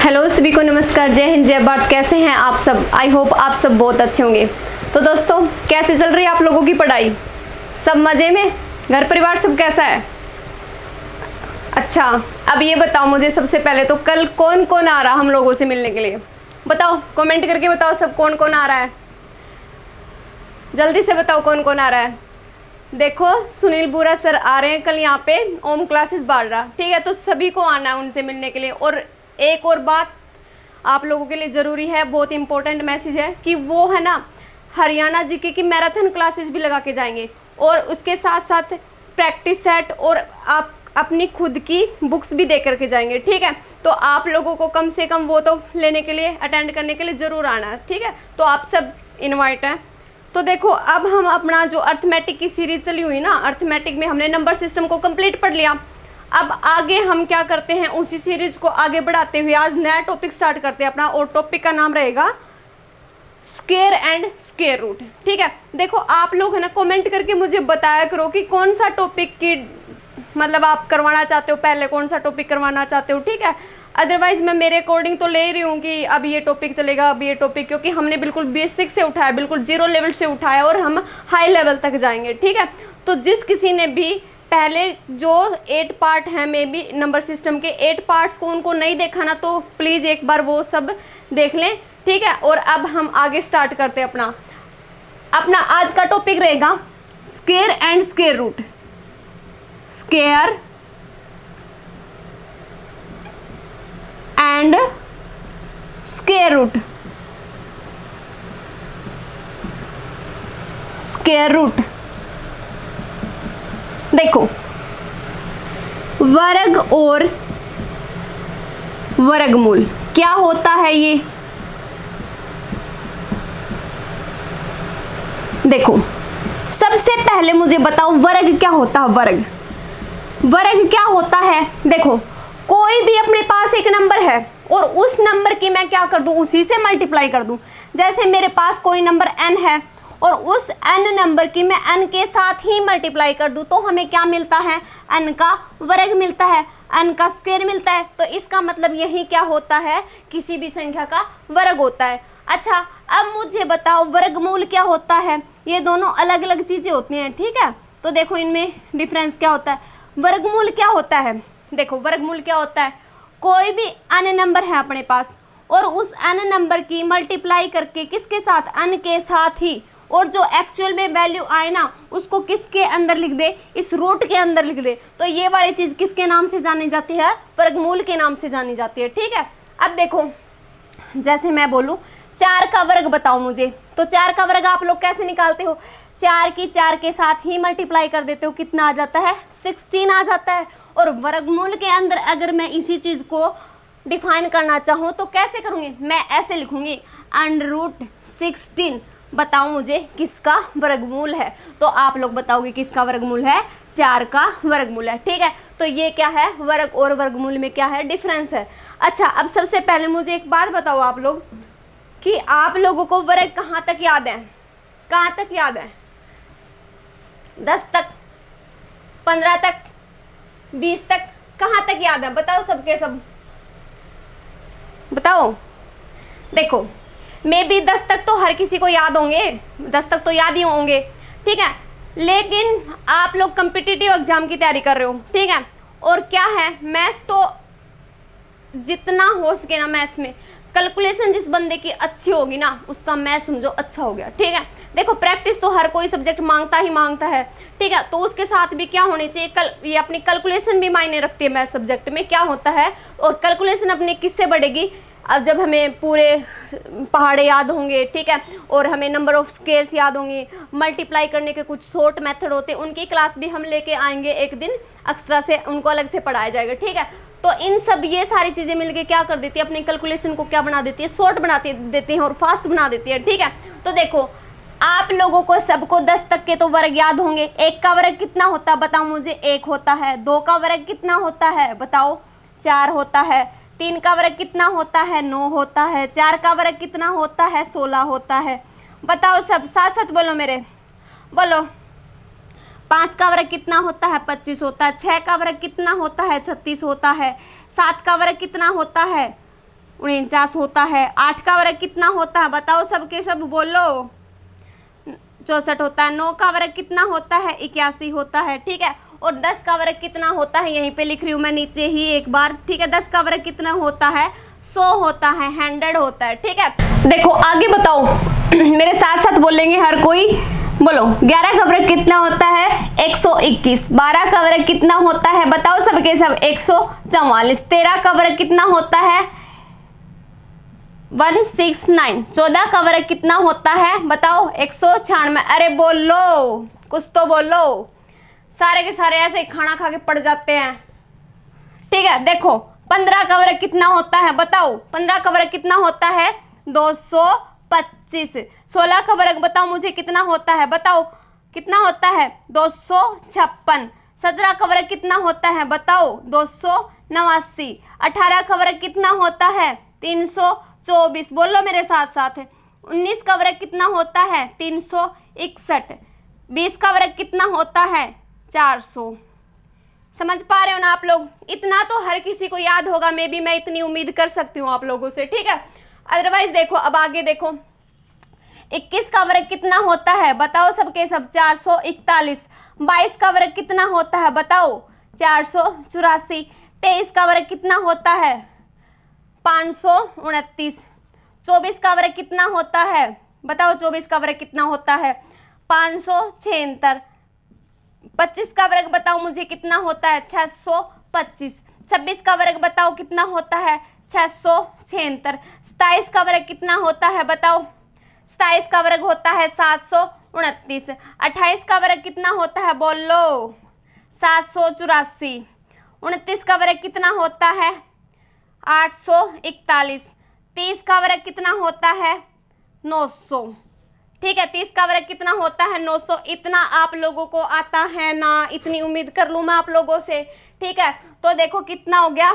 Hello सभी को नमस्कार, जय हिंद जय भारत। कैसे हैं आप सब? आई होप आप सब बहुत अच्छे होंगे। तो दोस्तों, कैसे चल रही है आप लोगों की पढ़ाई? सब मज़े में? घर परिवार सब कैसा है? अच्छा, अब ये बताओ मुझे सबसे पहले तो कल कौन कौन आ रहा हम लोगों से मिलने के लिए? बताओ, कमेंट करके बताओ सब कौन कौन आ रहा है। जल्दी से बताओ कौन कौन आ रहा है। देखो, सुनील बुरा सर आ रहे हैं कल यहाँ पे ओम क्लासेस बाढ़ रहा, ठीक है? तो सभी को आना है उनसे मिलने के लिए। और एक और बात आप लोगों के लिए ज़रूरी है, बहुत इंपॉर्टेंट मैसेज है कि वो है ना हरियाणा जीके की मैराथन क्लासेस भी लगा के जाएंगे, और उसके साथ साथ प्रैक्टिस सेट और आप अपनी खुद की बुक्स भी दे करके जाएंगे, ठीक है? तो आप लोगों को कम से कम वो तो लेने के लिए, अटेंड करने के लिए ज़रूर आना है, ठीक है? तो आप सब इन्वाइट हैं। तो देखो, अब हम अपना जो अर्थमेटिक की सीरीज चली हुई ना, अर्थमेटिक में हमने नंबर सिस्टम को कंप्लीट पढ़ लिया। अब आगे हम क्या करते हैं, उसी सीरीज को आगे बढ़ाते हुए आज नया टॉपिक स्टार्ट करते हैं अपना, और टॉपिक का नाम रहेगा स्क्वायर एंड स्क्वायर रूट, ठीक है? देखो, आप लोग है ना कमेंट करके मुझे बताया करो कि कौन सा टॉपिक की मतलब आप करवाना चाहते हो, पहले कौन सा टॉपिक करवाना चाहते हो, ठीक है? अदरवाइज मैं मेरे अकॉर्डिंग तो ले रही हूँ कि अब ये टॉपिक चलेगा, अब ये टॉपिक, क्योंकि हमने बिल्कुल बेसिक से उठाया, बिल्कुल जीरो लेवल से उठाया और हम हाई लेवल तक जाएंगे, ठीक है? तो जिस किसी ने भी पहले जो 8 पार्ट हैं मे बी नंबर सिस्टम के 8 पार्ट्स को उनको नहीं देखा ना, तो प्लीज़ एक बार वो सब देख लें, ठीक है? और अब हम आगे स्टार्ट करते हैं अपना आज का टॉपिक रहेगा square and square root. Square and square root. Square root, देखो, वर्ग और वर्गमूल क्या होता है ये? देखो, सबसे पहले मुझे बताओ वर्ग क्या होता है? वर्ग क्या होता है? देखो, कोई भी अपने पास एक नंबर है और उस नंबर की मैं क्या कर दूं, उसी से मल्टीप्लाई कर दूं। जैसे मेरे पास कोई नंबर n है और उस n नंबर की मैं n के साथ ही मल्टीप्लाई कर दूं, तो हमें क्या मिलता है? n का वर्ग मिलता है, n का स्क्वायर मिलता है। तो इसका मतलब यही क्या होता है, किसी भी संख्या का वर्ग होता है। अच्छा, अब मुझे बताओ वर्गमूल क्या होता है? ये दोनों अलग अलग चीजें होती हैं, ठीक है? तो देखो, इनमें डिफरेंस क्या होता है। वर्गमूल क्या होता है? देखो, वर्गमूल क्या होता है, कोई भी n नंबर है अपने पास और उस n नंबर की मल्टीप्लाई करके किसके साथ? n के साथ ही, और जो एक्चुअल में वैल्यू आए ना उसको किसके अंदर लिख दे? इस रूट के अंदर लिख दे। तो ये वाली चीज किसके नाम से जानी जाती है? वर्गमूल के नाम से जानी जाती है, ठीक है? अब देखो, जैसे मैं बोलूं 4 का वर्ग बताओ मुझे, तो 4 का वर्ग आप लोग कैसे निकालते हो? 4 की 4 के साथ ही मल्टीप्लाई कर देते हो, कितना आ जाता है? 16 आ जाता है। और वर्गमूल के अंदर अगर मैं इसी चीज को डिफाइन करना चाहूँ तो कैसे करूँगी? मैं ऐसे लिखूंगी, √16। बताओ मुझे किसका वर्गमूल है? तो आप लोग बताओगे किसका वर्गमूल है? 4 का वर्गमूल है, ठीक है? तो ये क्या है, वर्ग और वर्गमूल में क्या है, डिफरेंस है। अच्छा, अब सबसे पहले मुझे एक बात बताओ आप लोग कि आप लोगों को वर्ग कहाँ तक याद है? कहाँ तक याद है? 10 तक, 15 तक, 20 तक, कहाँ तक याद है? बताओ सबके सब, बताओ। देखो, मे बी 10 तक तो हर किसी को याद होंगे, 10 तक तो याद ही होंगे, ठीक है? लेकिन आप लोग कॉम्पिटिटिव एग्जाम की तैयारी कर रहे हो, ठीक है? और क्या है, मैथ्स तो जितना हो सके ना, मैथ्स में कैलकुलेशन जिस बंदे की अच्छी होगी ना, उसका मैथ समझो अच्छा हो गया, ठीक है? देखो, प्रैक्टिस तो हर कोई सब्जेक्ट मांगता ही मांगता है, ठीक है? तो उसके साथ भी क्या होनी चाहिए, ये अपनी कैलकुलेशन भी मायने रखती है मैथ सब्जेक्ट में, क्या होता है? और कैलकुलेशन अपनी किससे बढ़ेगी? अब जब हमें पूरे पहाड़े याद होंगे, ठीक है? और हमें नंबर ऑफ स्क्वायर्स याद होंगे, मल्टीप्लाई करने के कुछ शॉर्ट मेथड होते हैं, उनकी क्लास भी हम लेके आएंगे एक दिन एक्स्ट्रा से, उनको अलग से पढ़ाया जाएगा, ठीक है? तो इन सब ये सारी चीज़ें मिलके क्या कर देती है, अपनी कैलकुलेशन को क्या बना देती है? शॉर्ट बना देती हैं और फास्ट बना देती है, ठीक है? तो देखो, आप लोगों को सबको 10 तक के तो वर्ग याद होंगे। 1 का वर्ग कितना होता है बताओ मुझे? 1 होता है। 2 का वर्ग कितना होता है बताओ? 4 होता है। 3 का वर्ग कितना होता है? 9 होता है। 4 का वर्ग कितना होता है? 16 होता है। बताओ सब, साथ साथ बोलो मेरे, बोलो। 5 का वर्ग कितना होता है? 25 होता है। 6 का वर्ग कितना होता है? 36 होता है। 7 का वर्ग कितना होता है? 49 होता है। 8 का वर्ग कितना होता है बताओ, सबके सब बोलो। 64 होता है। 9 का वर्ग कितना होता है, 81 होता है, ठीक है। और 10 का वर्ग कितना होता है, यहीं पे लिख रही हूँ मैं नीचे ही एक बार, ठीक है। 10 का वर्ग कितना होता है, 100 होता है, 100 होता है, ठीक है। देखो आगे बताओ, मेरे साथ साथ बोलेंगे हर कोई, बोलो। 11 का वर्ग कितना होता है, 121। 12 का वर्ग कितना होता है बताओ सबके सब, 144। 13 का वर्ग कितना होता है, 169। 14 का वर्ग कितना होता है बताओ, 196। अरे बोलो, कुछ तो बोलो। सारे के सारे ऐसे खाना खा के पड़ जाते हैं, ठीक है। देखो 15 का वर्ग कितना होता है बताओ, 15 का वर्ग कितना होता है, 225। 16 का वर्ग बताओ मुझे कितना होता है, बताओ कितना होता है, 256। 17 का वर्ग कितना होता है बताओ, 289। 18 का वर्ग कितना होता है, 324। बोलो मेरे साथ साथ। 19 का वर्ग कितना होता है, 361। 20 का वर्ग कितना होता है, 400। समझ पा रहे हो ना आप लोग? इतना तो हर किसी को याद होगा, मे बी मैं इतनी उम्मीद कर सकती हूँ आप लोगों से, ठीक है। अदरवाइज देखो, अब आगे देखो। 21 का वर्ग कितना होता है बताओ सबके सब, 441। 22 का वर्ग कितना होता है बताओ, 484। 23 का वर्ग कितना होता है, 529। 24 का वर्ग कितना होता है बताओ, 24 का वर्ग कितना होता है, 576। 25 का वर्ग बताओ मुझे कितना होता है, 625। 26 का वर्ग बताओ कितना होता है, 676। 27 का वर्ग कितना होता है बताओ, 27 का वर्ग होता है 729। 28 का वर्ग कितना होता है बोलो, 784। 29 का वर्ग कितना होता है, 841। 30 का वर्ग कितना होता है, 900, ठीक है। 30 का वर्ग कितना होता है, 900। इतना आप लोगों को आता है ना, इतनी उम्मीद कर लूं मैं आप लोगों से, ठीक है। तो देखो कितना हो गया,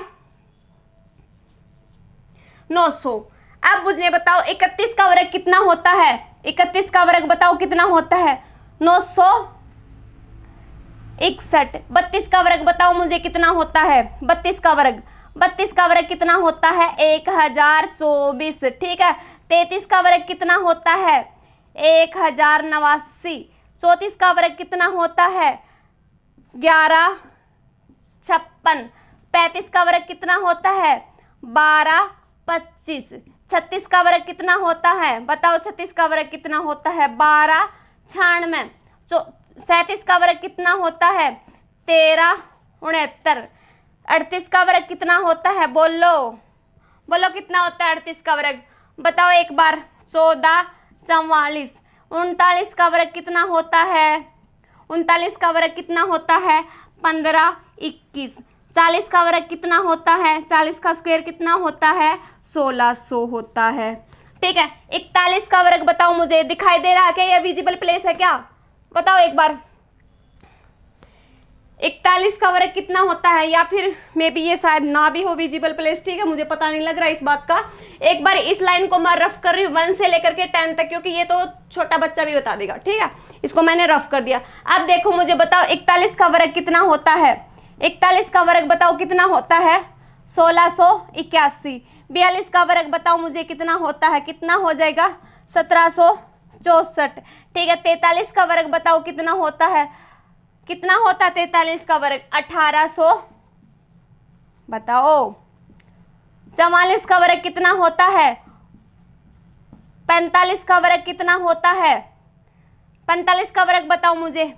900। अब मुझे बताओ 31 का वर्ग कितना होता है, 31 का वर्ग बताओ कितना होता है, 961। 32 का वर्ग बताओ मुझे कितना होता है, 32 का वर्ग, 32 का वर्ग कितना होता है, 1024, ठीक है। 33 का वर्ग कितना होता है, 1089। 34 का वर्ग कितना होता है, 1156। 35 का वर्ग कितना होता है, 1225। 36 का वर्ग कितना होता है बताओ, 36 का वर्ग कितना होता है, 1296। 37 का वर्ग कितना होता है, 1369। 38 का वर्ग कितना होता है बोलो, बोलो कितना होता है 38 का वर्ग बताओ एक बार, 1444। 39 का वर्ग कितना होता है, 39 का वर्ग कितना होता है, 1521। 40 का वर्ग कितना होता है, 40 का स्क्वायर कितना होता है, 1600 होता है, ठीक है। 41 का वर्ग बताओ मुझे, दिखाई दे रहा है क्या, यह विजिबल प्लेस है क्या बताओ एक बार। 41 का वर्ग कितना होता है, या फिर मे बी ये शायद ना भी हो विजिबल प्लेस, ठीक है, मुझे पता नहीं लग रहा इस बात का। एक बार इस लाइन को मैं रफ कर रही हूँ 1 से लेकर के 10 तक, क्योंकि ये तो छोटा बच्चा भी बता देगा, ठीक है। इसको मैंने रफ कर दिया। अब देखो मुझे बताओ 41 का वर्ग कितना होता है, 41 का वर्ग बताओ कितना होता है, 1681। 42 का वर्ग बताओ मुझे कितना होता है, कितना हो जाएगा, 1764, ठीक है। 43 का वर्ग बताओ कितना होता है, कितना होता है 43 का वर्ग, 1800 बताओ। 44 का वर्ग कितना होता है, 45 का वर्ग कितना होता है, 45 का वर्ग बताओ मुझे।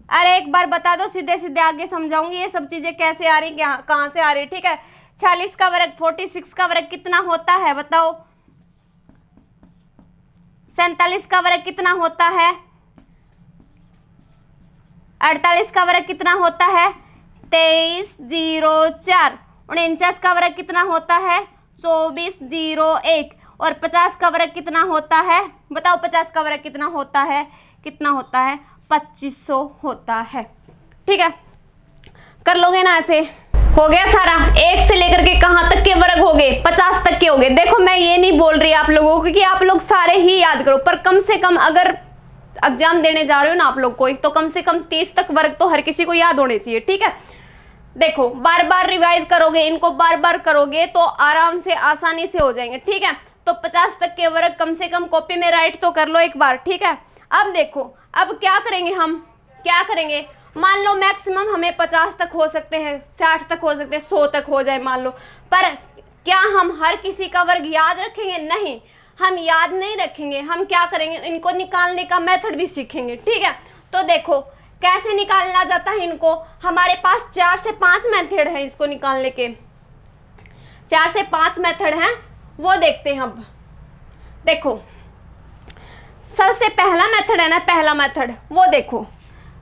अरे एक बार बता दो, सीधे सीधे आगे समझाऊंगी ये सब चीजें कैसे आ रही, कहां से आ रही, ठीक है। 46 का वर्ग, 46 का वर्ग कितना होता है बताओ। 47 का वर्ग कितना होता है, 48 का वर्ग कितना होता है, 2304। 49 का वर्ग कितना होता है, 2401। और 50 का वर्ग कितना होता है बताओ, 50 का वर्ग कितना होता है, कितना होता है, 2500 होता है, ठीक है। कर लोगे ना ऐसे, हो गया सारा। 1 से लेकर के कहां तक के वर्ग हो गए, 50 तक के हो गए। देखो मैं ये नहीं बोल रही आप लोगों को कि आप लोग सारे ही याद करो, पर कम से कम अगर एग्जाम देने जा रहे हो ना आप लोग कोई, तो कम से कम 30 तक वर्ग तो हर किसी को याद होने चाहिए, ठीक है। देखो बार बार रिवाइज करोगे, इनको बार बार करोगे तो आराम से आसानी से हो जाएंगे, ठीक है। तो 50 तक के वर्ग कम से कम कॉपी में राइट तो कर लो एक बार, ठीक है। अब देखो अब क्या करेंगे, हम क्या करेंगे, मान लो मैक्सिमम हमें 50 तक हो सकते हैं, 60 तक हो सकते हैं, 100 तक हो जाए मान लो, पर क्या हम हर किसी का वर्ग याद रखेंगे? नहीं, हम याद नहीं रखेंगे। हम क्या करेंगे, इनको निकालने का मेथड भी सीखेंगे, ठीक है। तो देखो कैसे निकालना जाता है इनको, हमारे पास 4 से 5 मेथड है इसको निकालने के, 4 से 5 मेथड हैं, वो देखते हैं। अब देखो सबसे पहला मेथड है ना, पहला मेथड वो देखो,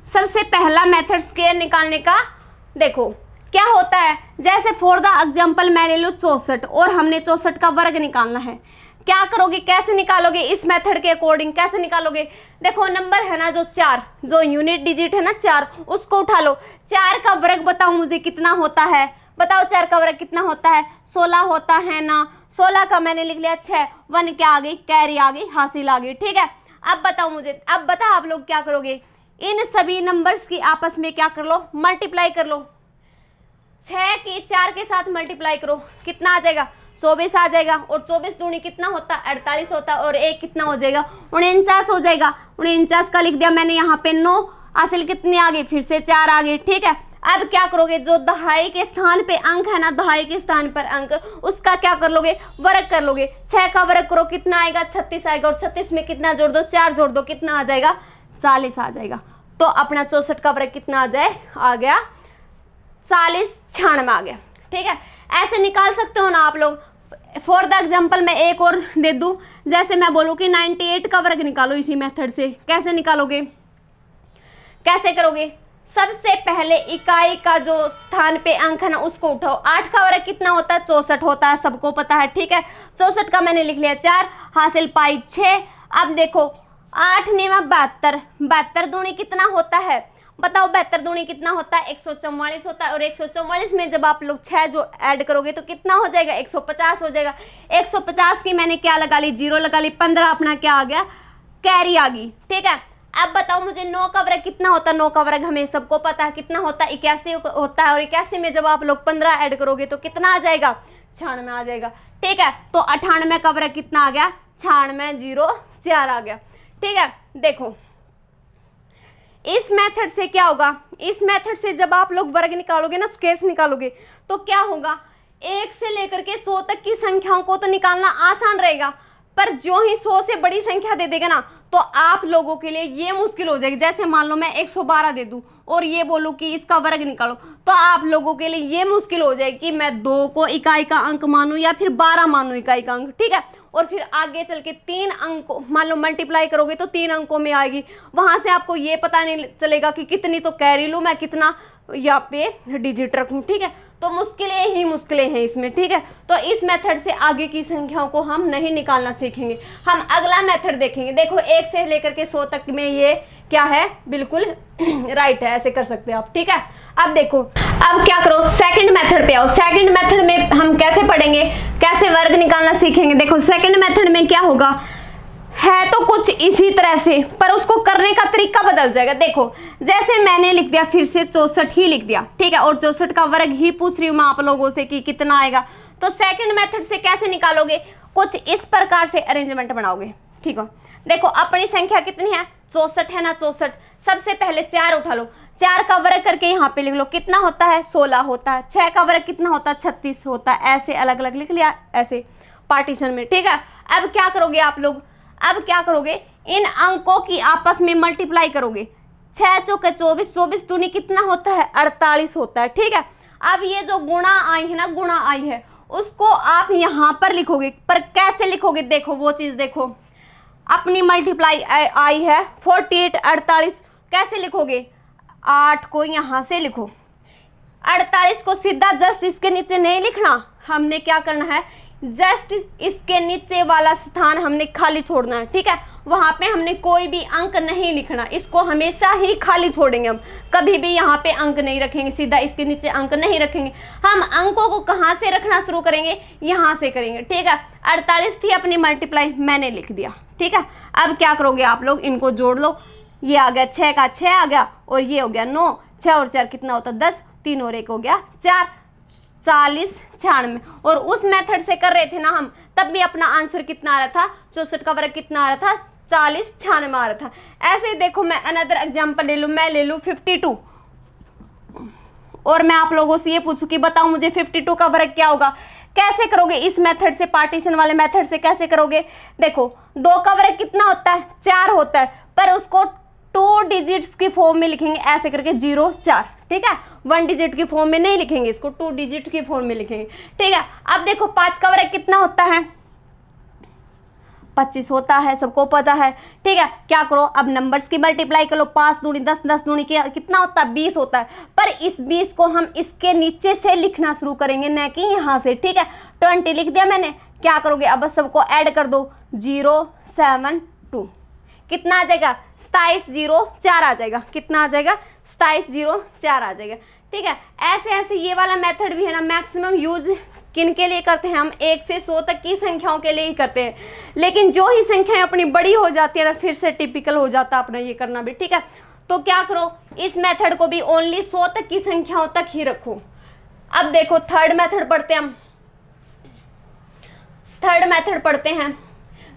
सबसे पहला मेथड स्क्वायर निकालने का। देखो क्या होता है, जैसे फॉर द एग्जांपल मैं ले लूँ 64 और हमने 64 का वर्ग निकालना है। क्या करोगे, कैसे निकालोगे, इस मेथड के अकॉर्डिंग कैसे निकालोगे? देखो नंबर है ना जो 4, जो यूनिट डिजिट है ना 4, उसको उठा लो। 4 का वर्ग बताओ मुझे कितना होता है, बताओ 4 का वर्ग कितना होता है? 16 होता है ना। 16 का मैंने लिख लिया 6, 1 क्या आ गई, कैरी आ गई, हासिल आ गई, ठीक है। अब बताओ मुझे, अब बताओ आप लोग क्या करोगे, इन सभी नंबर्स की आपस में क्या कर लो, मल्टीप्लाई कर लो। 6 की 4 के साथ मल्टीप्लाई करो, कितना आ जाएगा? 24 आ जाएगा। और 24 दूनी कितना होता है? 48 होता है। और 1 कितना हो जाएगा? 49 हो जाएगा। 49 का लिख दिया मैंने यहाँ पे 9, हासिल कितनी आ गई? फिर से 4 आ गई, ठीक है। अब क्या करोगे, जो दहाई के स्थान पे अंक है ना, दहाई के स्थान पर अंक, उसका क्या कर लोगे, वर्ग कर लोगे। 6 का वर्ग करो, कितना आएगा? 36 आएगा। और 36 में कितना जोड़ दो? 4 जोड़ दो, कितना आ जाएगा? 40 आ जाएगा। तो अपना 64 का वर्ग कितना आ जाए, आ गया 40, 96 आ गया, ठीक है। ऐसे निकाल सकते हो ना आप लोग। फॉर द एग्जाम्पल मैं एक और दे दूं, जैसे मैं बोलूँ कि 98 का वर्ग निकालो इसी मेथड से। कैसे निकालोगे, कैसे करोगे? सबसे पहले इकाई का जो स्थान पे अंक है ना उसको उठाओ। 8 का वर्ग कितना होता है? 64 होता है, सबको पता है, ठीक है। 64 का मैंने लिख लिया 4, हासिल पाई 6। अब देखो 8 9 72, 72 दूनी कितना होता है? बताओ 72 दूनी कितना होता है? 144 होता है। और 144 में जब आप लोग 6 जो ऐड करोगे तो कितना हो जाएगा? 150 हो जाएगा। 150 की मैंने क्या लगा ली, 0 लगा ली। 15 अपना क्या आ गया, कैरी आ गई, ठीक है। अब बताओ मुझे 9 का वर्ग कितना होता है? 9 का वर्ग हमें सबको पता है कितना होता है, 81 होता है। और 81 में जब आप लोग 15 ऐड करोगे तो कितना आ जाएगा? 96 आ जाएगा, ठीक है। तो 98 का वर्ग कितना आ गया? 96, 0 4 आ गया, ठीक है। देखो इस मेथड से क्या होगा, इस मेथड से जब आप लोग वर्ग निकालोगे ना, स्क्वायर्स निकालोगे, तो क्या होगा, 1 से लेकर के 100 तक की संख्याओं को तो निकालना आसान रहेगा, पर जो ही 100 से बड़ी संख्या दे देगा ना तो आप लोगों के लिए ये मुश्किल हो जाएगी। जैसे मान लो मैं 112 दे दूं और ये बोलूं कि इसका वर्ग निकालो, तो आप लोगों के लिए ये मुश्किल हो जाएगी कि मैं 2 को इकाई का अंक मानूं या फिर 12 मानूं इकाई का अंक, ठीक है। और फिर आगे चल के 3 अंकों, मान लो मल्टीप्लाई करोगे तो 3 अंकों में आएगी, वहां से आपको ये पता नहीं चलेगा कि कितनी तो कैरी लूं मैं, कितना यहाँ पे डिजिट रखूं, ठीक है। तो मुश्किलें ही मुश्किलें हैं इसमें, ठीक है। तो इस मेथड से आगे की संख्याओं को हम नहीं निकालना सीखेंगे, हम अगला मेथड देखेंगे। देखो 1 से लेकर के 100 तक में ये क्या है, बिल्कुल राइट है, ऐसे कर सकते हैं आप, ठीक है। अब देखो अब क्या करो, सेकंड मेथड पे आओ। सेकंड मेथड में हम कैसे पढ़ेंगे, कैसे वर्ग निकालना सीखेंगे। देखो सेकंड मेथड में क्या होगा, है तो कुछ इसी तरह से, पर उसको करने का तरीका बदल जाएगा। देखो जैसे मैंने लिख दिया, फिर से 64 ही लिख दिया, ठीक है। और 64 का वर्ग ही पूछ रही हूँ मैं आप लोगों से कि कितना आएगा। तो सेकंड मेथड से कैसे निकालोगे, कुछ इस प्रकार से अरेंजमेंट बनाओगे, ठीक है। देखो अपनी संख्या कितनी है, 64 है ना, 64। सबसे पहले 4 उठा लो, 4 का वर्ग करके यहाँ पे लिख लो, कितना होता है? 16 होता है। 6 का वर्ग कितना होता है? 36 होता है। ऐसे अलग अलग लिख लिया, ऐसे पार्टीशन में, ठीक है। अब क्या करोगे आप लोग, अब क्या करोगे, इन अंकों की आपस में मल्टीप्लाई करोगे। 6 चौके 24, 24 दूनी कितना होता है? 48 होता है, ठीक है। अब ये जो गुणा आई है ना, गुणा आई है, उसको आप यहाँ पर लिखोगे, पर कैसे लिखोगे? देखो वो चीज देखो, अपनी मल्टीप्लाई आई है 48, 48, कैसे लिखोगे? 8 को यहाँ से लिखो, 48 को सीधा जस्ट इसके नीचे नहीं लिखना, हमने क्या करना है, जस्ट इसके नीचे वाला स्थान हमने खाली छोड़ना है, ठीक है। वहां पे हमने कोई भी अंक नहीं लिखना, इसको हमेशा ही खाली छोड़ेंगे हम, कभी भी यहाँ पे अंक नहीं रखेंगे, सीधा इसके नीचे अंक नहीं रखेंगे। हम अंकों को कहाँ से रखना शुरू करेंगे, यहाँ से करेंगे, ठीक है। 48 थी अपनी मल्टीप्लाई, मैंने लिख दिया, ठीक है। अब क्या करोगे आप लोग, इनको जोड़ लो, ये आ गया 6 का 6 आ गया, और ये हो गया 9, 6 और 4 कितना होता है? 10। 3 और 1 हो गया 4, 40 96। और उस मेथड से कर रहे थे ना हम, तब भी अपना आंसर कितना आ रहा था, 64 का वर्ग कितना आ रहा था, 40 96 आ रहा था। ऐसे ही देखो मैं अनदर एग्जांपल ले लूँ, मैं ले लूँ 52 और मैं आप लोगों से ये पूछूं कि बताओ मुझे 52 का वर्ग क्या होगा। कैसे करोगे इस मेथड से, पार्टीशन वाले मेथड से कैसे करोगे। देखो 2 का वर्ग कितना होता है, 4 होता है, पर उसको 2 डिजिट्स की फॉर्म में लिखेंगे ऐसे करके 0 4, ठीक है। 1 डिजिट की फॉर्म में नहीं लिखेंगे इसको, 2 डिजिट की फॉर्म में लिखेंगे, ठीक है। अब देखो 5 का वर्ग कितना होता है, 25 होता है, सबको पता है, ठीक है। क्या करो अब नंबर्स की मल्टीप्लाई करो, 5 दूनी 10, 10 दूनी कितना होता है 20 होता है। पर इस 20 को हम इसके नीचे से लिखना शुरू करेंगे, न कि यहाँ से, ठीक है। 20 लिख दिया मैंने, क्या करोगे अब सबको ऐड कर दो, 0 7 2 कितना आ जाएगा, 27 0 4 आ जाएगा। कितना आ जाएगा, 27 0 4 आ जाएगा, ठीक है। ऐसे ऐसे ये वाला मेथड भी है ना, मैक्सिमम यूज किन के लिए करते हैं हम, 1 से 100 तक की संख्याओं के लिए ही करते हैं। लेकिन जो ही संख्याएं अपनी बड़ी हो जाती है ना, फिर से टिपिकल हो जाता है अपना ये करना भी, ठीक है। तो क्या करो इस मेथड को भी ओनली 100 तक की संख्याओं तक ही रखो। अब देखो थर्ड मेथड पढ़ते हैं हम, थर्ड मेथड पढ़ते हैं।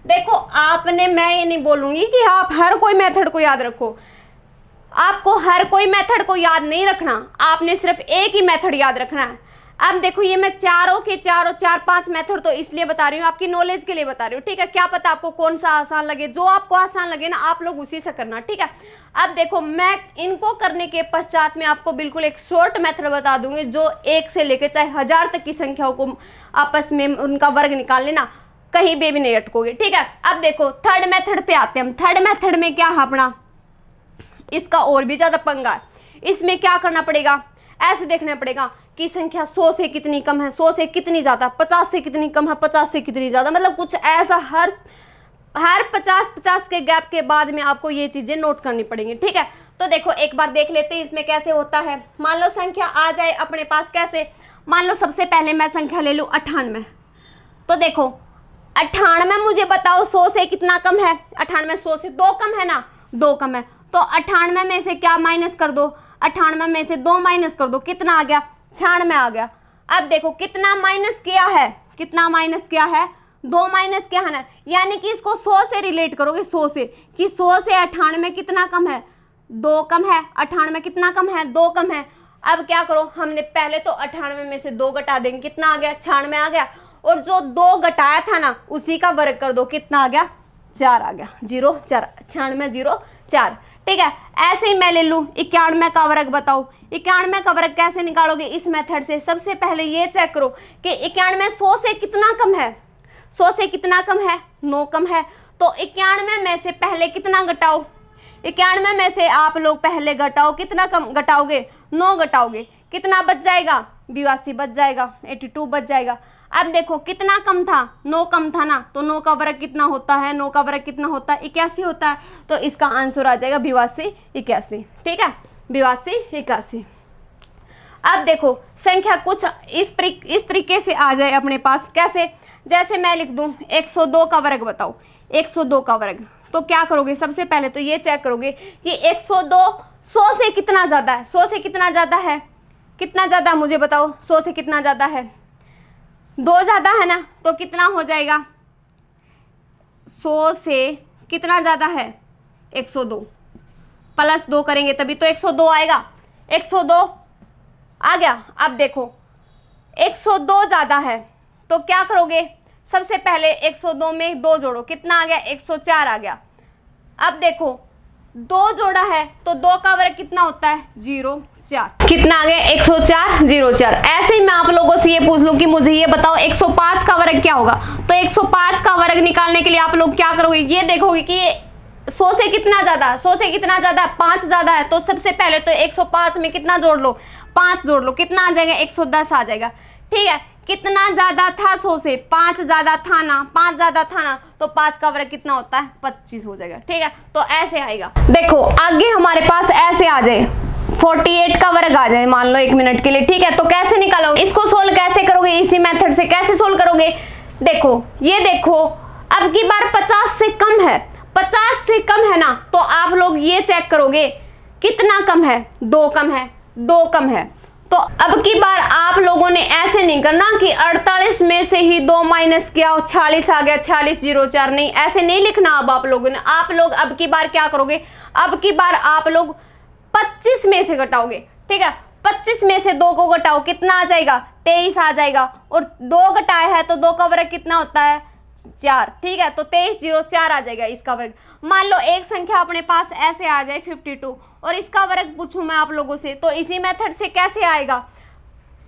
देखो आपने, मैं ये नहीं बोलूंगी कि आप हर कोई मेथड को याद रखो, आपको हर कोई मेथड को याद नहीं रखना, आपने सिर्फ एक ही मेथड याद रखना है। अब देखो ये मैं चारों के चारों 4-5 मेथड तो इसलिए बता रही हूँ, आपकी नॉलेज के लिए बता रही हूँ, ठीक है। क्या पता आपको कौन सा आसान लगे, जो आपको आसान लगे ना आप लोग उसी से करना, ठीक है। अब देखो मैं इनको करने के पश्चात में आपको बिल्कुल एक शॉर्ट मेथड बता दूंगी, जो 1 से लेकर चाहे 1000 तक की संख्याओं को आपस में उनका वर्ग निकाल लेना, कहीं भी नहीं अटकोगे, ठीक है। अब देखो थर्ड मेथड पे आते हैं हम। थर्ड मेथड में क्या है अपना, इसका और भी ज्यादा पंगा है। इसमें क्या करना पड़ेगा, ऐसे देखना पड़ेगा कि संख्या 100 से कितनी कम है, 100 से कितनी ज्यादा, 50 से कितनी कम है, 50 से कितनी ज्यादा, मतलब कुछ ऐसा हर 50-50 के गैप के बाद में आपको ये चीजें नोट करनी पड़ेंगी, ठीक है। तो देखो एक बार देख लेते हैं इसमें कैसे होता है। मान लो संख्या आ जाए अपने पास, कैसे, मान लो सबसे पहले मैं संख्या ले लूं 98। तो देखो 98 मुझे बताओ 100 से कितना कम है, 98 100 से 2 कम है ना, 2 कम है। तो 98 में से क्या माइनस कर दो, 98 में से 2 माइनस कर दो, कितना आ गया, 96 आ गया। अब देखो कितना माइनस किया है, कितना माइनस किया है, 2 माइनस किया है ना, यानी कि इसको 100 से रिलेट करोगे, 100 से, कि 100 से 98 कितना कम है, 2 कम है। 98 कितना कम है, 2 कम है। अब क्या करो, हमने पहले तो 98 में से 2 घटा देंगे, कितना आ गया, 96 आ गया। और जो 2 घटाया था ना उसी का वर्ग कर दो, कितना आ गया, 4 आ गया, 0 4, 96 0 4, ठीक है। ऐसे ही मैं ले लूं 91 का वर्ग, बताओ 91 का वर्ग कैसे निकालोगे इस मेथड से। सबसे पहले ये चेक करो कि 91 100 से कितना कम है, 100 से कितना कम है, 9 कम है। तो 91 में से पहले कितना घटाओ, 91 में से आप लोग पहले घटाओ, कितना कम घटाओगे, 9 घटाओगे, कितना बच जाएगा, 82 बच जाएगा, 82 बच जाएगा। अब देखो कितना कम था, 9 कम था ना, तो 9 का वर्ग कितना होता है, 9 का वर्ग कितना होता है, 81 होता है। तो इसका आंसर आ जाएगा 82 81, ठीक है, 82 81। अब देखो संख्या कुछ इस तरीके से आ जाए अपने पास, कैसे, जैसे मैं लिख दूं 102 का वर्ग, बताओ 102 का वर्ग। तो क्या करोगे, सबसे पहले तो ये चेक करोगे कि 102 100 से कितना ज्यादा है, 100 से कितना ज्यादा है, कितना ज्यादा मुझे बताओ, 100 से कितना ज्यादा है, 2 ज्यादा है ना, तो कितना हो जाएगा, 100 से कितना ज्यादा है, 102 प्लस 2 करेंगे तभी तो 102 आएगा, 102 आ गया। अब देखो 102 ज्यादा है तो क्या करोगे, सबसे पहले 102 में 2 जोड़ो, कितना आ गया, 104 आ गया। अब देखो 2 जोड़ा है तो 2 का वर्ग कितना होता है, 0 4, कितना आ गया, 104 0 4। ऐसे ही मैं आप लोगों से ये पूछ लूं कि मुझे ये बताओ 105 का वर्ग क्या होगा। तो 105 का वर्ग निकालने के लिए आप लोग क्या करोगे, ये देखोगे कि 100 से कितना ज्यादा, 100 से कितना ज्यादा, 5 ज्यादा है। तो सबसे पहले तो 105 में कितना जोड़ लो, 5 जोड़ लो, कितना आ जाएगा, 110 आ जाएगा, ठीक है। कितना ज्यादा था, 100 से 5 ज्यादा था ना, 5 ज्यादा था ना, तो 5 का वर्ग कितना होता है, 25 हो जाएगा, ठीक है। तो ऐसे आएगा। देखो आगे हमारे पास ऐसे आ जाए 48 का वर्ग आ जाए, मान लो 1 मिनट के लिए, ठीक है। तो कैसे निकालोगे इसको, सोल्व कैसे करोगे, इसी मेथड से कैसे सोल्व करोगे। देखो ये देखो अब की बार 50 से कम है, 50 से कम है ना, तो आप लोग ये चेक करोगे कितना कम है, 2 कम है, 2 कम है। तो अब की बार आप लोगों ने ऐसे नहीं करना कि 48 में से ही 2 माइनस किया 46 आ गया, 4604, नहीं ऐसे नहीं लिखना। अब आप लोगों ने, आप लोग अब की बार क्या करोगे, अब की बार आप लोग 25 में से घटाओगे, ठीक है। 25 में से 2 को घटाओ, कितना आ जाएगा, 23 आ जाएगा। और 2 घटाया है तो 2 का वर्ग कितना होता है, 4, ठीक है। तो 2304 आ जाएगा इसका वर्ग। मान लो एक संख्या अपने पास ऐसे आ जाए 52 और इसका वर्ग पूछूं मैं आप लोगों से, तो इसी मेथड से कैसे आएगा।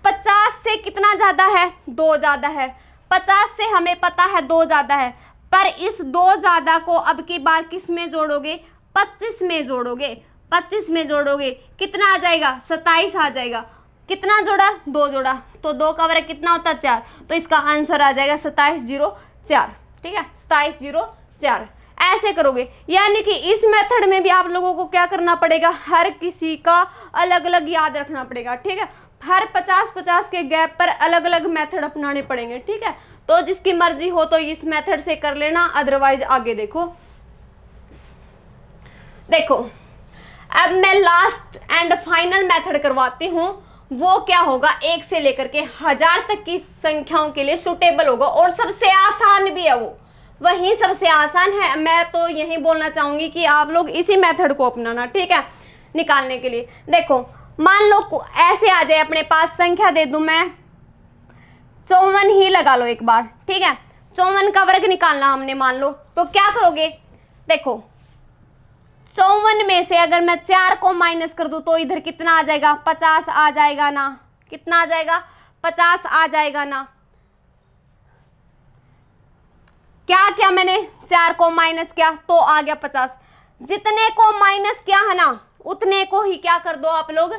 50 से कितना ज्यादा है, 2 ज्यादा है। 50 से हमें पता है 2 ज्यादा है, पर इस 2 ज्यादा को अब की बार किस में जोड़ोगे, 25 में जोड़ोगे। 25 में जोड़ोगे कितना आ जाएगा, 27 आ जाएगा। कितना जोड़ा, 2 जोड़ा, तो 2 का वर्ग कितना होता है, 4। तो इसका आंसर आ जाएगा 2704, ठीक है, 2704। ऐसे करोगे, यानी कि इस मेथड में भी आप लोगों को क्या करना पड़ेगा, हर किसी का अलग अलग याद रखना पड़ेगा, ठीक है। हर 50-50 के गैप पर अलग अलग मेथड अपनाने पड़ेंगे, ठीक है। तो जिसकी मर्जी हो तो इस मेथड से कर लेना, अदरवाइज आगे देखो। देखो अब मैं लास्ट एंड फाइनल मेथड करवाती हूँ, वो क्या होगा, 1 से लेकर के 1000 तक की संख्याओं के लिए सुटेबल होगा और सबसे आसान भी है, वो वही सबसे आसान है। मैं तो यही बोलना चाहूंगी कि आप लोग इसी मेथड को अपनाना, ठीक है, निकालने के लिए। देखो मान लो ऐसे आ जाए अपने पास, संख्या दे दूं मैं 54 ही लगा लो एक बार, ठीक है। 54 का वर्ग निकालना हमने मान लो, तो क्या करोगे, देखो 54 में से अगर मैं 4 को माइनस कर दूं तो इधर कितना आ जाएगा, 50 आ जाएगा ना। कितना आ जाएगा, 50 आ जाएगा ना। क्या किया मैंने, 4 को माइनस किया तो आ गया 50। जितने को माइनस किया है ना, उतने को ही क्या कर दो आप लोग,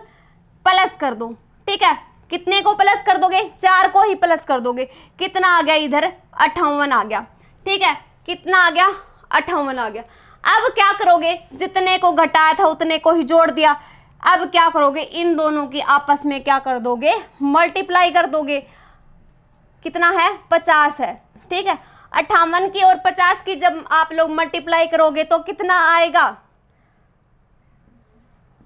प्लस कर दो, ठीक है। कितने को प्लस कर दोगे, 4 को ही प्लस कर दोगे। कितना आ गया इधर, 58 आ गया, ठीक है। कितना आ गया, 58 आ गया। अब क्या करोगे, जितने को घटाया था उतने को ही जोड़ दिया। अब क्या करोगे, इन दोनों की आपस में क्या कर दोगे, मल्टीप्लाई कर दोगे। कितना है, 50 है, ठीक है। 58 की और 50 की जब आप लोग मल्टीप्लाई करोगे तो कितना आएगा,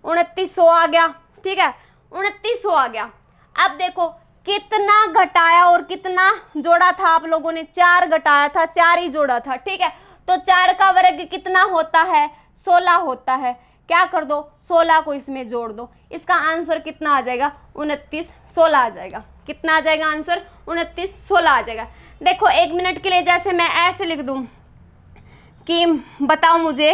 2900 आ गया, ठीक है, 2900 आ गया। अब देखो कितना घटाया और कितना जोड़ा था आप लोगों ने, 4 घटाया था, 4 ही जोड़ा था, ठीक है। तो 4 का वर्ग कितना होता है, 16 होता है। क्या कर दो, 16 को इसमें जोड़ दो। इसका आंसर कितना आ जाएगा, 2916 आ जाएगा। कितना आ जाएगा आंसर, 2916 आ जाएगा। देखो 1 मिनट के लिए जैसे मैं ऐसे लिख दूं कि बताओ मुझे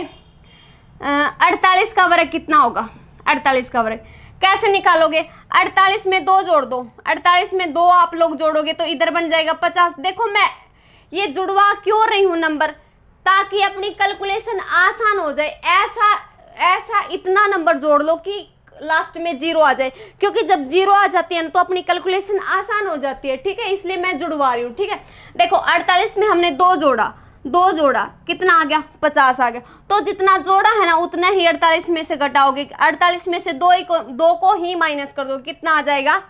48 का वर्ग कितना होगा। 48 का वर्ग कैसे निकालोगे, 48 में 2 जोड़ दो। 48 में 2 आप लोग जोड़ोगे तो इधर बन जाएगा 50। देखो मैं ये जुड़वा क्यों रही हूं नंबर, ताकि अपनी कैलकुलेशन आसान हो जाए। ऐसा इतना नंबर जोड़ लो कि लास्ट में 0 आ जाए, क्योंकि जब 0 आ जाती है ना तो अपनी कैलकुलेशन आसान हो जाती है, ठीक है। इसलिए मैं जुड़वा रही हूँ, ठीक है। देखो 48 में हमने 2 जोड़ा, कितना आ गया, 50 आ गया। तो जितना जोड़ा है ना उतना ही 48 में से घटाओगे। 48 में से 2 को ही माइनस कर दो, कितना आ जाएगा,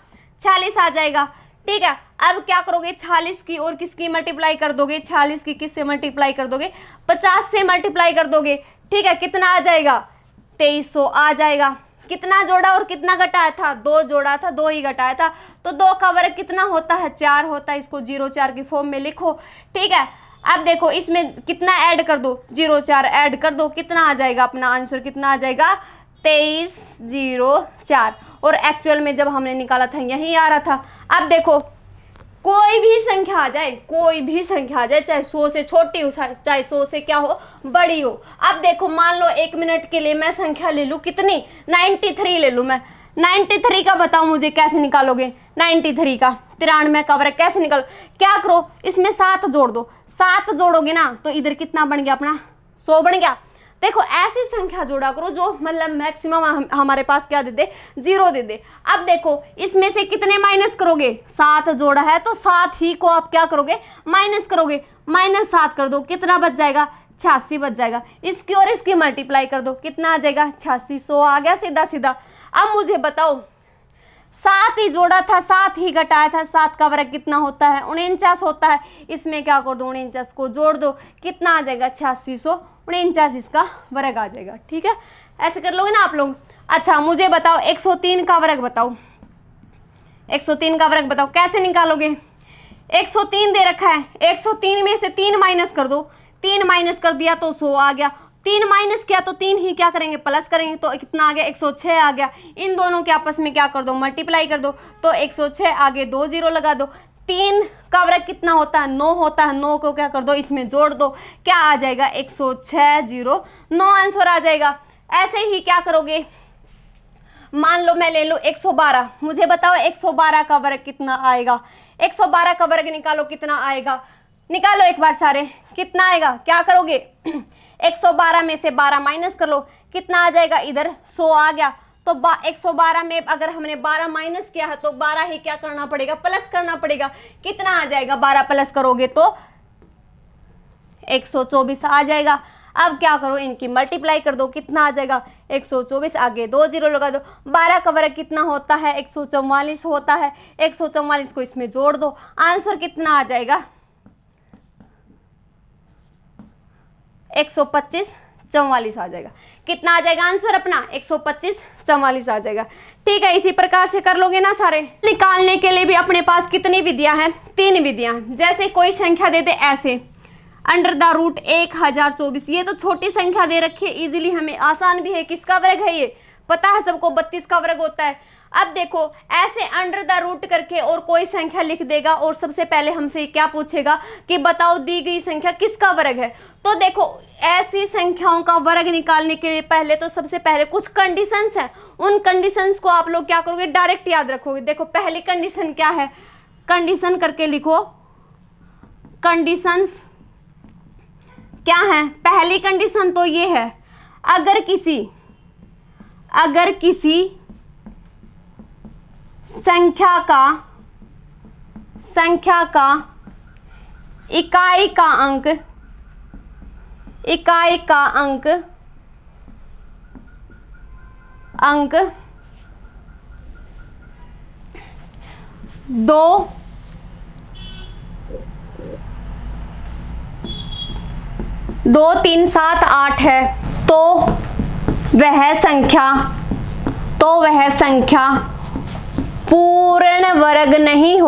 46 आ जाएगा, ठीक है। अब क्या करोगे, 46 की और किसकी मल्टीप्लाई कर दोगे, 46 की किससे मल्टीप्लाई कर दोगे, 50 से मल्टीप्लाई कर दोगे, ठीक है। कितना आ जाएगा, 2300 आ जाएगा। कितना जोड़ा और कितना घटाया था, 2 जोड़ा था, 2 ही घटाया था। तो 2 का वर्ग कितना होता है, 4 होता है। इसको 04 की फॉर्म में लिखो, ठीक है। अब देखो इसमें कितना ऐड कर दो, 04 ऐड कर दो। कितना आ जाएगा अपना आंसर, कितना आ जाएगा, 2304। और एक्चुअल में जब हमने निकाला था यही आ रहा था। अब देखो कोई भी संख्या आ जाए, चाहे 100 से छोटी हो, चाहे 100 से क्या हो, बड़ी हो। अब देखो मान लो 1 मिनट के लिए मैं संख्या ले लूँ, कितनी, 93 ले लूँ मैं। 93 का बताओ मुझे कैसे निकालोगे, 93 का 93 का वर्ग कैसे निकालो। क्या करो, इसमें 7 जोड़ दो। 7 जोड़ोगे ना तो इधर कितना बन गया अपना, 100 बन गया। देखो ऐसी संख्या जोड़ा करो जो मतलब मैक्सिमम हमारे पास क्या दे दे, 0 दे दे। अब देखो इसमें से कितने माइनस करोगे, 7 जोड़ा है तो 7 ही को आप क्या करोगे, माइनस करोगे। -7 कर दो, कितना बच जाएगा, 86 बच जाएगा। इसकी और इसकी मल्टीप्लाई कर दो, कितना आ जाएगा, 8600 आ गया सीधा सीधा। अब मुझे बताओ 7 ही जोड़ा था, 7 ही घटाया था, 7 का वर्ग कितना होता है, 49 होता है। इसमें क्या कर दो, 49 को जोड़ दो, कितना आ जाएगा, 8649 इसका वर्ग आ जाएगा, ठीक है। ऐसे कर लोगे ना आप लोग। अच्छा मुझे बताओ 103 का वर्ग बताओ। 103 का वर्ग बताओ कैसे निकालोगे? 103 दे रखा है, 103 में से 3 माइनस कर दो, 3 माइनस कर दिया तो 100 आ गया, 3 माइनस किया तो 3 ही क्या करेंगे प्लस करेंगे, तो कितना आ गया 106 आ गया। इन दोनों के आपस में क्या कर दो मल्टीप्लाई कर दो, तो 106 आगे 2 जीरो लगा दो। 3 का वर्ग कितना होता है 9 होता है, 9 को क्या कर दो इसमें जोड़ दो, क्या आ जाएगा 106 0 9 आंसर आ जाएगा। ऐसे ही क्या करोगे, मान लो मैं ले लूं 112, मुझे बताओ 112 का वर्ग कितना आएगा, 112 का वर्ग निकालो कितना आएगा, निकालो एक बार सारे, कितना आएगा, क्या करोगे 112 में से 12 माइनस कर लो, कितना आ जाएगा, इधर 100 आ गया। तो 112 में अगर हमने 12 माइनस किया है तो 12 ही क्या करना पड़ेगा प्लस करना पड़ेगा, कितना आ जाएगा 12 प्लस करोगे तो 124 आ जाएगा। अब क्या करो इनकी मल्टीप्लाई कर दो, कितना आ जाएगा 124 आगे 2 जीरो लगा दो। 12 का वर्ग कितना होता है 144 होता है, 144 को इसमें जोड़ दो, आंसर कितना आ जाएगा 125 44 आ जाएगा। कितना आ जाएगा आंसर अपना 125 44 आ जाएगा। ठीक है, इसी प्रकार से कर लोगे ना सारे। निकालने के लिए भी अपने पास कितनी विधियां हैं, 3 विधियां। जैसे कोई संख्या दे दे ऐसे अंडर द रूट 1024, ये तो छोटी संख्या दे रखी है, इजीली हमें आसान भी है, किसका वर्ग है ये पता है सबको, 32 का वर्ग होता है। अब देखो ऐसे अंडर द रूट करके और कोई संख्या लिख देगा और सबसे पहले हमसे क्या पूछेगा कि बताओ दी गई संख्या किसका वर्ग है। तो देखो ऐसी संख्याओं का वर्ग निकालने के लिए पहले तो सबसे पहले कुछ कंडीशंस हैं, उन कंडीशंस को आप लोग क्या करोगे डायरेक्ट याद रखोगे। देखो पहली कंडीशन क्या है, कंडीशन करके लिखो, कंडीशंस क्या है। पहली कंडीशन तो ये है, अगर किसी संख्या का इकाई का अंक 2 3 7 8 है तो वह संख्या पूर्ण वर्ग नहीं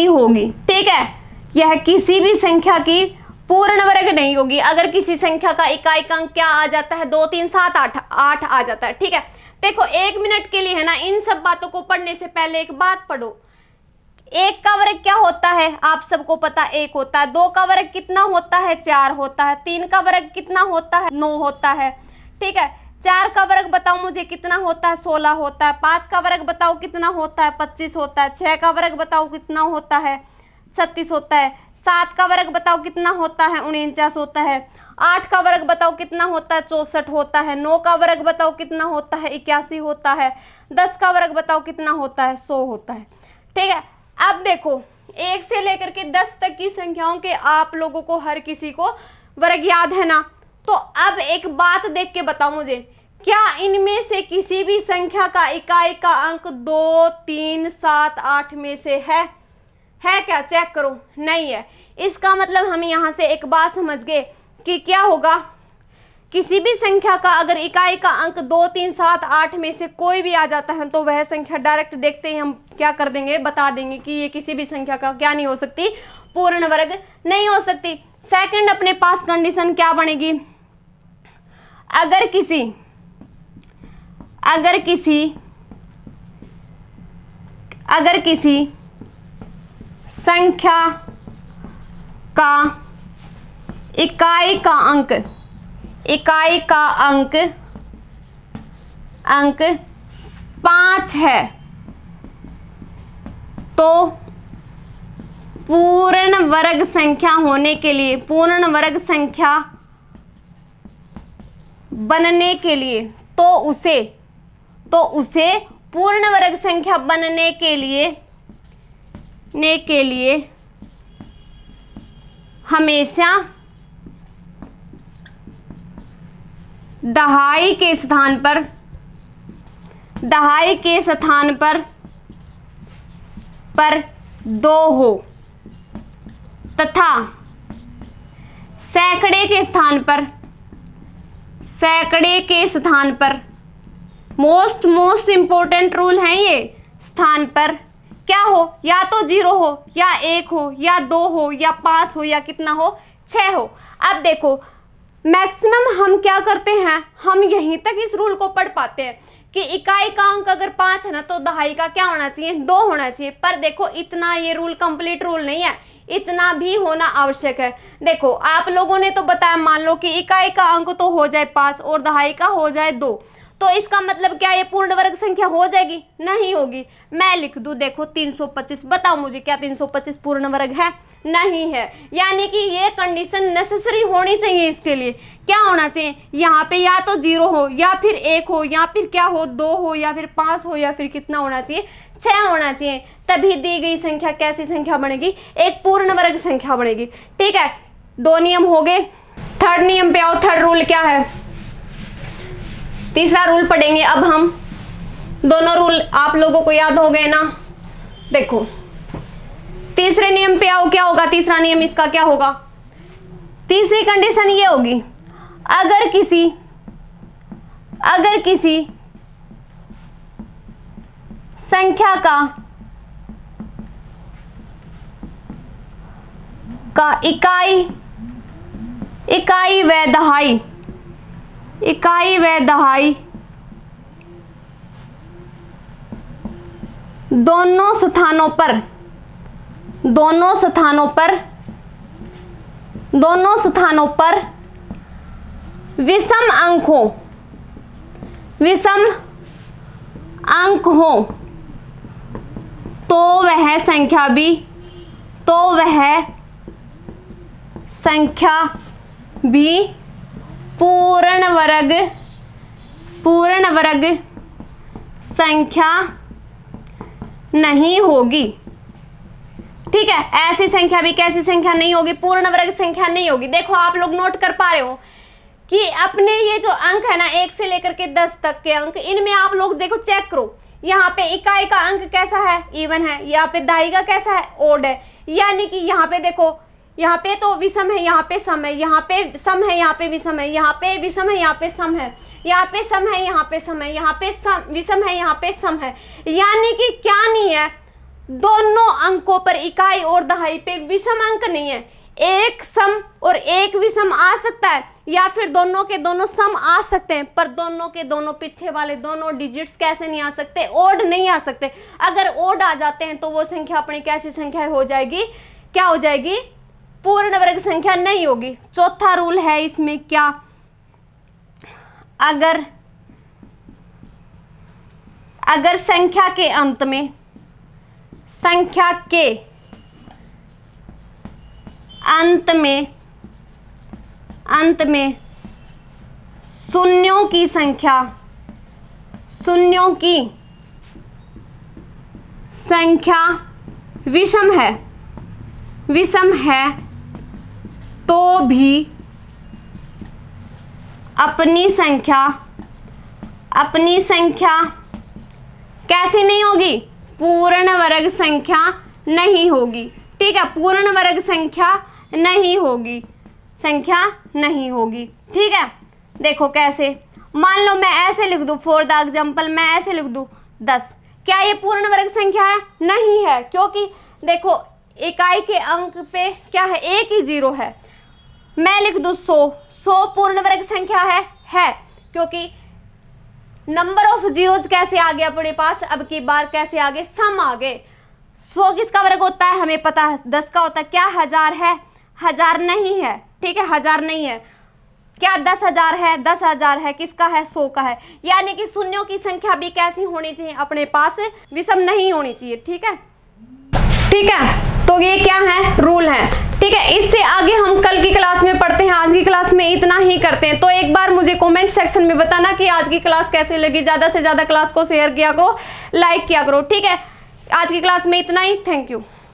होगी, ठीक है। यह किसी भी संख्या की पूर्ण वर्ग नहीं होगी अगर किसी संख्या का इकाई का अंक क्या आ जाता है 2 3 7 8 आ जाता है, ठीक है। देखो 1 मिनट के लिए है ना, इन सब बातों को पढ़ने से पहले एक बात पढ़ो। 1 का वर्ग क्या होता है आप सबको पता 1 होता है, 2 का वर्ग कितना होता है 4 होता है, 3 का वर्ग कितना होता है 9 होता है, ठीक है। 4 का वर्ग बताओ मुझे कितना होता है 16 होता है, 5 का वर्ग बताओ कितना होता है 25 होता है, 6 का वर्ग बताओ कितना होता है 36 होता है, 7 का वर्ग बताओ कितना होता है 49 होता है, 8 का वर्ग बताओ कितना होता है 64 होता है, 9 का वर्ग बताओ कितना होता है 81 होता है, 10 का वर्ग बताओ कितना होता है 100 होता है, ठीक है। अब देखो 1 से लेकर के 10 तक की संख्याओं के आप लोगों को हर किसी को वर्ग याद है ना। तो अब एक बात देख के बताओ मुझे, क्या इनमें से किसी भी संख्या का इकाई का अंक 2 3 7 8 में से है क्या, चेक करो, नहीं है। इसका मतलब हम यहाँ से एक बात समझ गए कि क्या होगा, किसी भी संख्या का अगर इकाई का अंक 2 3 7 8 में से कोई भी आ जाता है तो वह संख्या डायरेक्ट देखते ही हम क्या कर देंगे बता देंगे कि ये किसी भी संख्या का क्या नहीं हो सकती, पूर्ण वर्ग नहीं हो सकती। सेकंड अपने पास कंडीशन क्या बनेगी, अगर किसी संख्या का इकाई का अंक 5 है तो पूर्ण वर्ग संख्या होने के लिए, पूर्ण वर्ग संख्या बनने के लिए, तो उसे पूर्ण वर्ग संख्या बनने के लिए हमेशा दहाई के स्थान पर 2 हो तथा सैकड़े के स्थान पर मोस्ट इम्पोर्टेंट रूल है ये। स्थान पर क्या हो, या तो 0 हो या 1 हो या 2 हो या 5 हो या कितना हो, 6 हो। अब देखो मैक्सिमम हम क्या करते हैं, हम यहीं तक इस रूल को पढ़ पाते हैं कि इकाई का अंक अगर 5 है ना तो दहाई का क्या होना चाहिए, 2 होना चाहिए। पर देखो इतना ये रूल कंप्लीट रूल नहीं है, इतना भी होना आवश्यक है। देखो आप लोगों ने तो बताया, मान लो कि इकाई का अंक तो हो जाए 5 और दहाई का हो जाए 2, तो इसका मतलब क्या ये पूर्ण वर्ग संख्या हो जाएगी, नहीं होगी। मैं लिख दूं देखो 325, बताओ मुझे क्या 325 पूर्ण वर्ग है, नहीं है। यानी कि ये कंडीशन नेसेसरी होनी चाहिए इसके लिए। क्या होना चाहिए यहाँ पे, या तो 0 हो या फिर 1 हो या फिर क्या हो 2 हो या फिर 5 हो या फिर कितना होना चाहिए, 6 होना चाहिए। तभी दी गई संख्या कैसी संख्या बनेगी, एक पूर्ण वर्ग संख्या बनेगी। ठीक है, 2 नियम हो गए। थर्ड नियम पे आओ। थर्ड रूल क्या है, तीसरा रूल पढ़ेंगे अब हम। दोनों रूल आप लोगों को याद हो गए ना। देखो तीसरे नियम पे आओ, क्या होगा तीसरा नियम, इसका क्या होगा, तीसरी कंडीशन ये होगी, अगर किसी संख्या का इकाई व दहाई दोनों स्थानों पर विषम अंक हो तो वह संख्या भी पूर्ण वर्ग संख्या नहीं होगी। ठीक है, ऐसी संख्या भी कैसी संख्या नहीं होगी, पूर्ण वर्ग संख्या नहीं होगी। देखो आप लोग नोट कर पा रहे हो कि अपने ये जो अंक है ना 1 से लेकर के 10 तक के अंक, इनमें आप लोग देखो चेक करो, यहाँ पे इकाई का अंक कैसा है, इवन है, यहाँ पे दहाई का कैसा है, ओड है। यानी कि यहाँ पे देखो, यहाँ पे तो विषम है, यहाँ पे सम है, यहाँ पे सम है, यहाँ पे विषम है, यहाँ पे विषम है, यहाँ पे सम है, यहाँ पे सम है, यहाँ पे सम है, यहाँ पे विषम है, यहाँ पे सम है। यानी कि क्या नहीं है, दोनों अंकों पर इकाई और दहाई पे विषम अंक नहीं है। एक सम और एक विषम आ सकता है, या फिर दोनों के दोनों सम आ सकते हैं, पर दोनों के दोनों पीछे वाले दोनों डिजिट्स कैसे नहीं आ सकते, ओड नहीं आ सकते। अगर ओड आ जाते हैं तो वो संख्या अपनी कैसी संख्या हो जाएगी, क्या हो जाएगी, पूर्ण वर्ग संख्या नहीं होगी। चौथा रूल है इसमें क्या, अगर संख्या के अंत में शून्यों की संख्या विषम है तो भी अपनी संख्या कैसी नहीं होगी, पूर्ण वर्ग संख्या नहीं होगी। ठीक है, पूर्ण वर्ग संख्या नहीं होगी, ठीक है। देखो कैसे, मान लो मैं ऐसे लिख दूं, फॉर द एग्जाम्पल मैं ऐसे लिख दूं 10, क्या ये पूर्ण वर्ग संख्या है, नहीं है, क्योंकि देखो इकाई के अंक पे क्या है, एक ही 0 है। मैं लिख दूं 100 पूर्ण वर्ग संख्या है, क्योंकि नंबर ऑफ जीरोज कैसे आ गया अपने पास, अब की बार कैसे आ गए, सम आ गए। 100 किसका वर्ग होता है हमें पता है, 10 का होता है। क्या 1000 है, 1000 नहीं है, ठीक है, 1000 नहीं है। क्या 10,000 है, 10,000 है, किसका है, 100 का है। यानी कि शून्यों की संख्या भी कैसी होनी चाहिए अपने पास, विषम नहीं होनी चाहिए। ठीक है, ठीक है, तो ये क्या है, रूल है। ठीक है, इससे आगे हम कल की क्लास में पढ़ते हैं, आज की क्लास में इतना ही करते हैं। तो एक बार मुझे कमेंट सेक्शन में बताना कि आज की क्लास कैसे लगी। ज्यादा से ज्यादा क्लास को शेयर किया करो, लाइक किया करो। ठीक है, आज की क्लास में इतना ही, थैंक यू।